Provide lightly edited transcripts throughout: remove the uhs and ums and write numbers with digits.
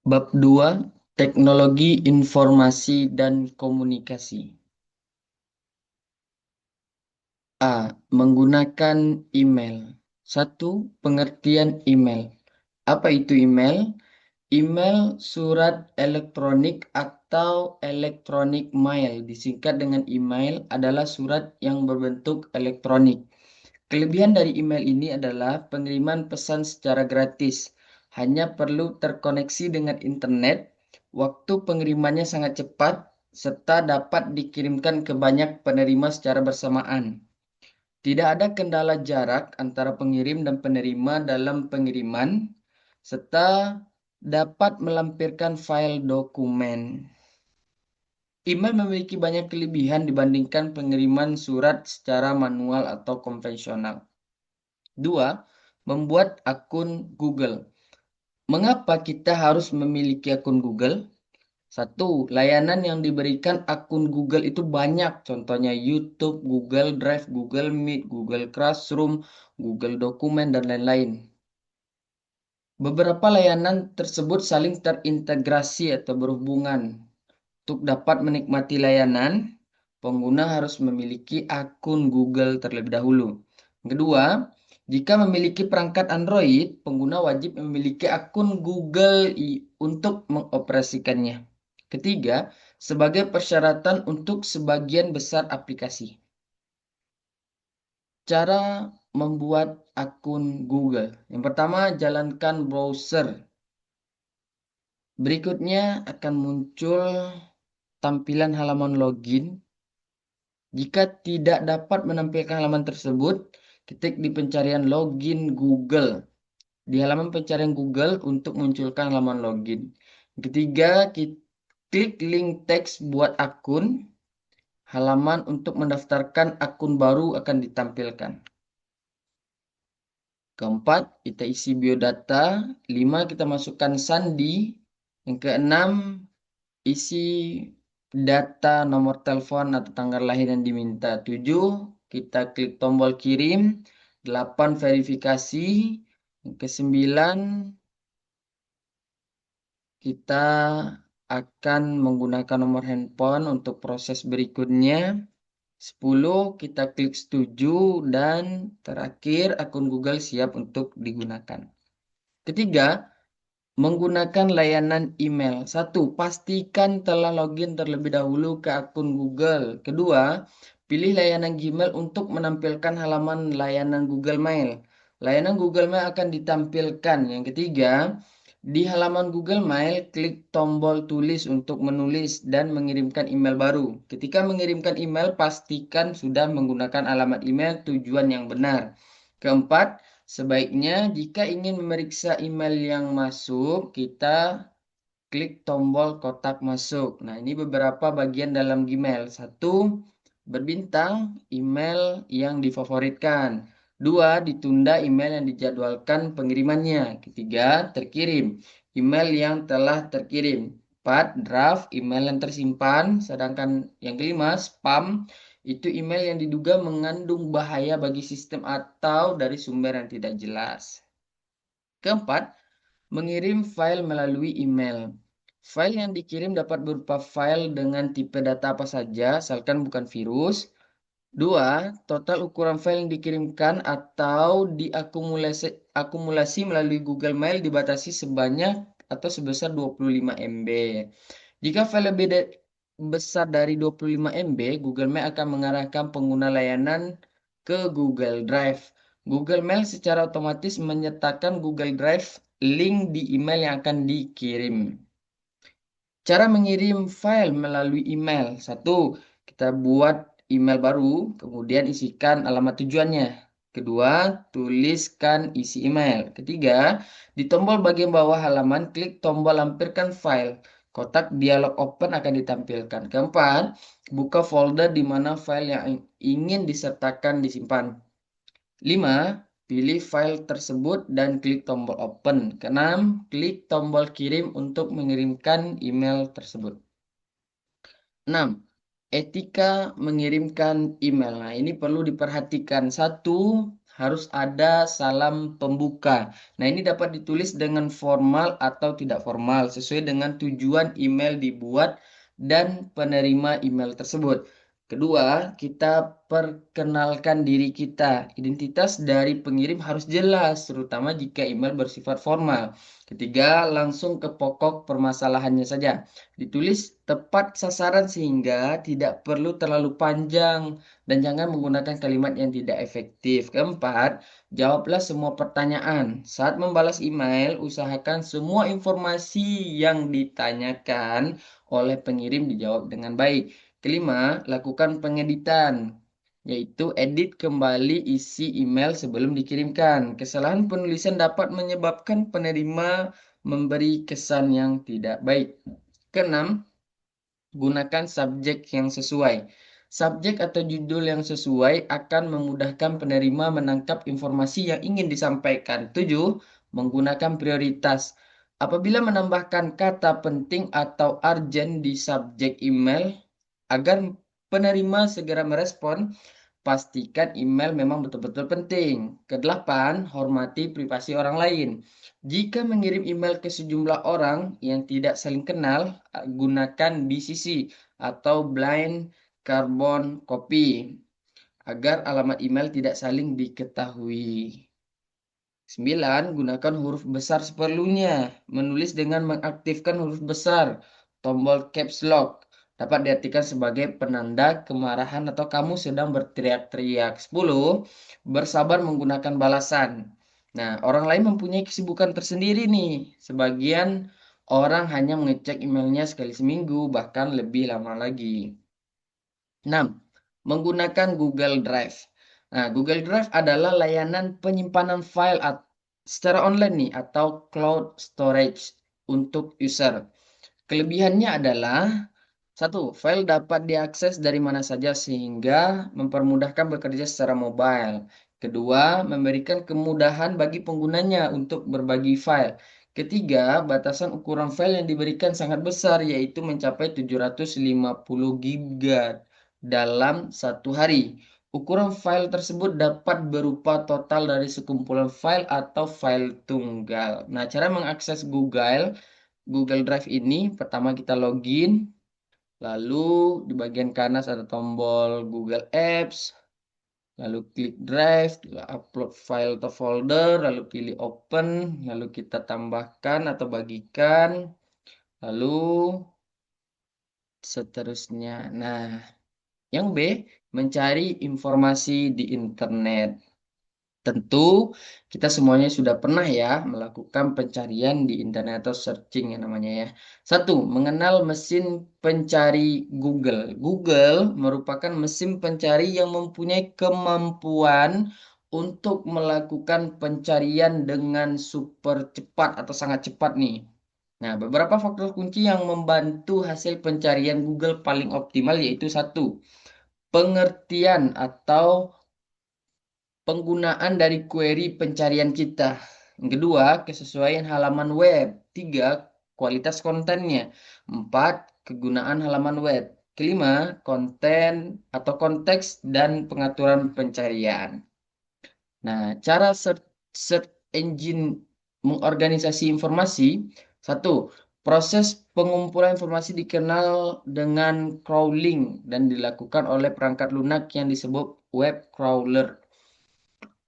Bab 2, Teknologi Informasi dan Komunikasi. A. Menggunakan email. 1. Pengertian email. Apa itu email? Email, surat elektronik atau electronic mail, disingkat dengan email, adalah surat yang berbentuk elektronik. Kelebihan dari email ini adalah pengiriman pesan secara gratis. Hanya perlu terkoneksi dengan internet, waktu pengirimannya sangat cepat, serta dapat dikirimkan ke banyak penerima secara bersamaan. Tidak ada kendala jarak antara pengirim dan penerima dalam pengiriman, serta dapat melampirkan file dokumen. Email memiliki banyak kelebihan dibandingkan pengiriman surat secara manual atau konvensional. 2. Membuat akun Google. Mengapa kita harus memiliki akun Google? 1. Layanan yang diberikan akun Google itu banyak, contohnya YouTube, Google Drive, Google Meet, Google Classroom, Google Dokumen, dan lain-lain. Beberapa layanan tersebut saling terintegrasi atau berhubungan. Untuk dapat menikmati layanan, pengguna harus memiliki akun Google terlebih dahulu. Kedua, jika memiliki perangkat Android, pengguna wajib memiliki akun Google untuk mengoperasikannya. Ketiga, sebagai persyaratan untuk sebagian besar aplikasi. Cara membuat akun Google. Yang pertama, jalankan browser. Berikutnya akan muncul tampilan halaman login. Jika tidak dapat menampilkan halaman tersebut, ketik di pencarian login Google. Di halaman pencarian Google untuk munculkan halaman login. Ketiga, klik link teks buat akun. Halaman untuk mendaftarkan akun baru akan ditampilkan. Keempat, kita isi biodata. 5, kita masukkan sandi. Yang keenam, isi data nomor telepon atau tanggal lahir yang diminta. 7, kita klik tombol kirim. 8, verifikasi. Yang kesembilan, kita akan menggunakan nomor handphone untuk proses berikutnya. 10, kita klik setuju. Dan terakhir, akun Google siap untuk digunakan. Ketiga, menggunakan layanan email. 1. Pastikan telah login terlebih dahulu ke akun Google. Kedua, pilih layanan Gmail untuk menampilkan halaman layanan Google Mail. Layanan Google Mail akan ditampilkan. Yang ketiga, di halaman Google Mail, klik tombol tulis untuk menulis dan mengirimkan email baru. Ketika mengirimkan email, pastikan sudah menggunakan alamat email tujuan yang benar. Keempat, sebaiknya jika ingin memeriksa email yang masuk, kita klik tombol kotak masuk. Nah, ini beberapa bagian dalam Gmail. 1. Berbintang, email yang difavoritkan. 2. Ditunda email yang dijadwalkan pengirimannya. Ketiga, terkirim, email yang telah terkirim. 4. Draft, email yang tersimpan. Sedangkan yang kelima, spam, itu email yang diduga mengandung bahaya bagi sistem atau dari sumber yang tidak jelas. Keempat, mengirim file melalui email. File yang dikirim dapat berupa file dengan tipe data apa saja, asalkan bukan virus. 2. Total ukuran file yang dikirimkan atau diakumulasi melalui Google Mail dibatasi sebanyak atau sebesar 25 MB. Jika file lebih besar dari 25 MB, Google Mail akan mengarahkan pengguna layanan ke Google Drive. Google Mail secara otomatis menyertakan Google Drive link di email yang akan dikirim. Cara mengirim file melalui email. 1. Kita buat email baru, kemudian isikan alamat tujuannya. Kedua, tuliskan isi email. Ketiga, di tombol bagian bawah halaman, klik tombol lampirkan file. Kotak dialog open akan ditampilkan. Keempat, buka folder di mana file yang ingin disertakan disimpan. 5. Pilih file tersebut dan klik tombol open. Keenam, klik tombol kirim untuk mengirimkan email tersebut. 6. Etika mengirimkan email. Nah, ini perlu diperhatikan. 1. harus ada salam pembuka. Nah, ini dapat ditulis dengan formal atau tidak formal sesuai dengan tujuan email dibuat dan penerima email tersebut. Kedua, kita perkenalkan diri kita. Identitas dari pengirim harus jelas, terutama jika email bersifat formal. Ketiga, langsung ke pokok permasalahannya saja. Ditulis tepat sasaran sehingga tidak perlu terlalu panjang dan jangan menggunakan kalimat yang tidak efektif. Keempat, jawablah semua pertanyaan. Saat membalas email, usahakan semua informasi yang ditanyakan oleh pengirim dijawab dengan baik. Kelima, lakukan pengeditan, yaitu edit kembali isi email sebelum dikirimkan. Kesalahan penulisan dapat menyebabkan penerima memberi kesan yang tidak baik. Keenam, gunakan subjek yang sesuai. Subjek atau judul yang sesuai akan memudahkan penerima menangkap informasi yang ingin disampaikan. Tujuh, menggunakan prioritas. Apabila menambahkan kata penting atau urgent di subjek email, agar penerima segera merespon, pastikan email memang betul-betul penting. Kedelapan, hormati privasi orang lain. Jika mengirim email ke sejumlah orang yang tidak saling kenal, gunakan BCC atau blind carbon copy agar alamat email tidak saling diketahui. 9. Gunakan huruf besar seperlunya. Menulis dengan mengaktifkan huruf besar. Tombol caps lock dapat diartikan sebagai penanda kemarahan atau kamu sedang berteriak-teriak. 10. Bersabar menggunakan balasan. Nah, orang lain mempunyai kesibukan tersendiri nih. Sebagian orang hanya mengecek emailnya sekali seminggu, bahkan lebih lama lagi. 6. Menggunakan Google Drive. Nah, Google Drive adalah layanan penyimpanan file secara online nih atau cloud storage untuk user. Kelebihannya adalah satu, file dapat diakses dari mana saja sehingga mempermudahkan bekerja secara mobile. Kedua, memberikan kemudahan bagi penggunanya untuk berbagi file. Ketiga, batasan ukuran file yang diberikan sangat besar yaitu mencapai 750 GB dalam satu hari. Ukuran file tersebut dapat berupa total dari sekumpulan file atau file tunggal. Nah, cara mengakses Google Drive ini, pertama kita login. Lalu di bagian kanan ada tombol Google Apps, lalu klik Drive, lalu upload file atau folder, lalu pilih Open, lalu kita tambahkan atau bagikan, lalu seterusnya. Nah, yang B, mencari informasi di internet. Tentu kita semuanya sudah pernah ya melakukan pencarian di internet atau searching yang namanya ya. Satu, mengenal mesin pencari Google. Google merupakan mesin pencari yang mempunyai kemampuan untuk melakukan pencarian dengan super cepat atau sangat cepat nih. Nah, beberapa faktor kunci yang membantu hasil pencarian Google paling optimal yaitu satu, pengertian atau penggunaan dari query pencarian kita. Yang kedua, kesesuaian halaman web. Tiga, kualitas kontennya. Empat, kegunaan halaman web. Kelima, konten atau konteks dan pengaturan pencarian. Nah, cara search engine mengorganisasi informasi. Satu, proses pengumpulan informasi dikenal dengan crawling dan dilakukan oleh perangkat lunak yang disebut web crawler.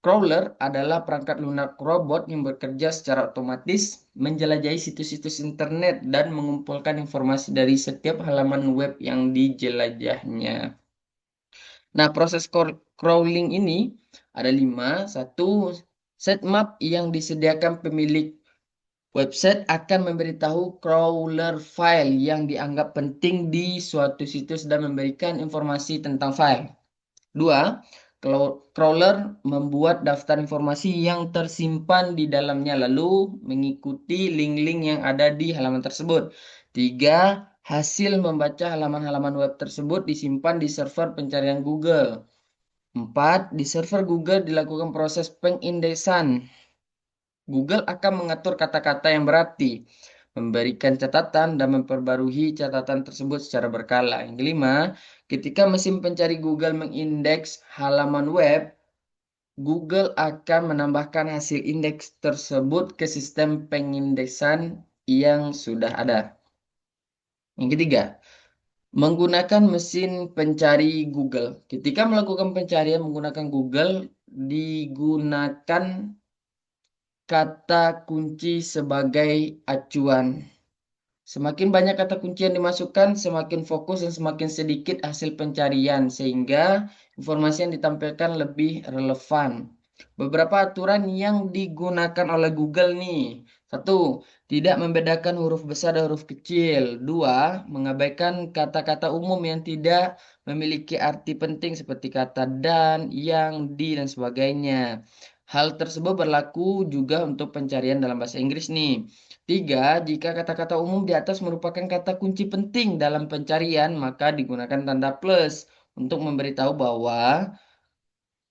Crawler adalah perangkat lunak robot yang bekerja secara otomatis, menjelajahi situs-situs internet dan mengumpulkan informasi dari setiap halaman web yang dijelajahnya. Nah, proses crawling ini ada 5. Satu, sitemap yang disediakan pemilik website akan memberitahu crawler file yang dianggap penting di suatu situs dan memberikan informasi tentang file. Dua, crawler membuat daftar informasi yang tersimpan di dalamnya lalu mengikuti link-link yang ada di halaman tersebut. Tiga, hasil membaca halaman-halaman web tersebut disimpan di server pencarian Google. Empat, di server Google dilakukan proses pengindeksan. Google akan mengatur kata-kata yang berarti, memberikan catatan dan memperbarui catatan tersebut secara berkala. Yang kelima, ketika mesin pencari Google mengindeks halaman web, Google akan menambahkan hasil indeks tersebut ke sistem pengindeksan yang sudah ada. Yang ketiga, menggunakan mesin pencari Google. Ketika melakukan pencarian menggunakan Google, digunakan kata kunci sebagai acuan. Semakin banyak kata kunci yang dimasukkan, semakin fokus dan semakin sedikit hasil pencarian, sehingga informasi yang ditampilkan lebih relevan. Beberapa aturan yang digunakan oleh Google nih. Satu, tidak membedakan huruf besar dan huruf kecil. Dua, mengabaikan kata-kata umum yang tidak memiliki arti penting seperti kata dan, yang, di, dan sebagainya. Hal tersebut berlaku juga untuk pencarian dalam bahasa Inggris nih. Tiga, jika kata-kata umum di atas merupakan kata kunci penting dalam pencarian, maka digunakan tanda plus untuk memberitahu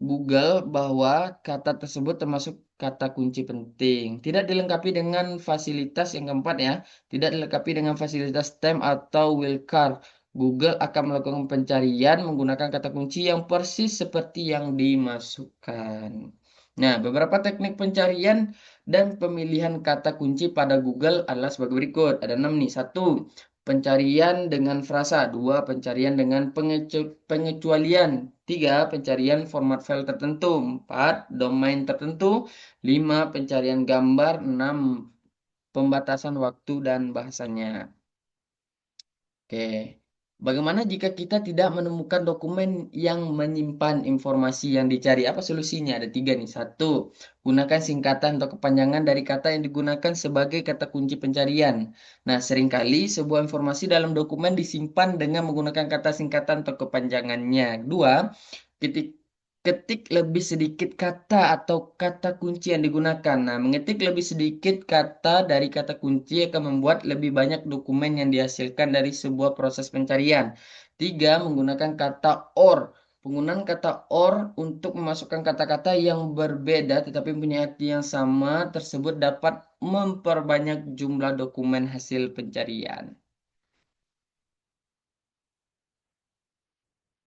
Google bahwa kata tersebut termasuk kata kunci penting. Tidak dilengkapi dengan fasilitas yang keempat ya, tidak dilengkapi dengan fasilitas stem atau wildcard. Google akan melakukan pencarian menggunakan kata kunci yang persis seperti yang dimasukkan. Nah, beberapa teknik pencarian dan pemilihan kata kunci pada Google adalah sebagai berikut. Ada 6 nih. Satu, pencarian dengan frasa. Dua, pencarian dengan pengecualian. Tiga, pencarian format file tertentu. Empat, domain tertentu. Lima, pencarian gambar. Enam, pembatasan waktu dan bahasanya. Oke. Bagaimana jika kita tidak menemukan dokumen yang menyimpan informasi yang dicari? Apa solusinya? Ada tiga nih. Satu, gunakan singkatan atau kepanjangan dari kata yang digunakan sebagai kata kunci pencarian. Nah, seringkali sebuah informasi dalam dokumen disimpan dengan menggunakan kata singkatan atau kepanjangannya. Dua, ketik, ketik lebih sedikit kata atau kata kunci yang digunakan. Nah, mengetik lebih sedikit kata dari kata kunci akan membuat lebih banyak dokumen yang dihasilkan dari sebuah proses pencarian. Tiga, menggunakan kata or. Penggunaan kata or untuk memasukkan kata-kata yang berbeda tetapi punya arti yang sama tersebut dapat memperbanyak jumlah dokumen hasil pencarian.